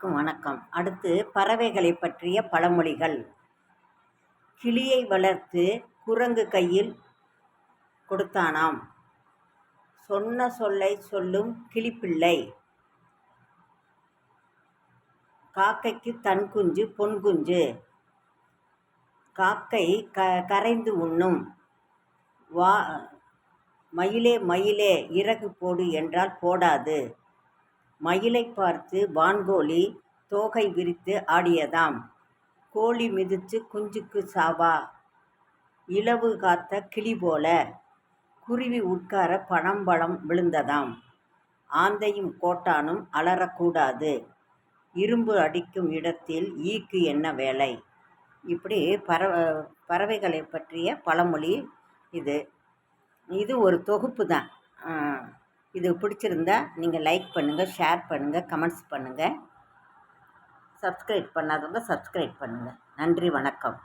அனைவருக்கும் வணக்கம். அடுத்து பறவைகளை பற்றிய பழமொழிகள். கிளியை வளர்த்து குரங்கு கையில் கொடுத்தானாம். சொன்ன சொல்லை சொல்லும் கிளிப்பிள்ளை. காக்கைக்கு தன் குஞ்சு பொன் குஞ்சு. காக்கை கரைந்து உண்ணும். மயிலே மயிலே இறகு போடு என்றால் போடாது. மயிலை பார்த்து வான்கோழி தோகை விரித்து ஆடியதாம். கோழி மிதித்து குஞ்சுக்கு சாவா. இலவு காத்த கிளி போல குருவி உட்கார பனம்பழம் விழுந்ததாம். ஆந்தையும் கோட்டானும் அலறக்கூடாது. இரும்பு அடிக்கும் இடத்தில் ஈக்கு என்ன வேலை. இப்படி பறவைகளை பற்றிய பழமொழி இது ஒரு தொகுப்பு தான். இது பிடிச்சிருந்தா நீங்கள் லைக் பண்ணுங்கள், ஷேர் பண்ணுங்கள், கமெண்ட்ஸ் பண்ணுங்கள். சப்ஸ்கிரைப் பண்ணாதவங்க சப்ஸ்கிரைப் பண்ணுங்கள். நன்றி, வணக்கம்.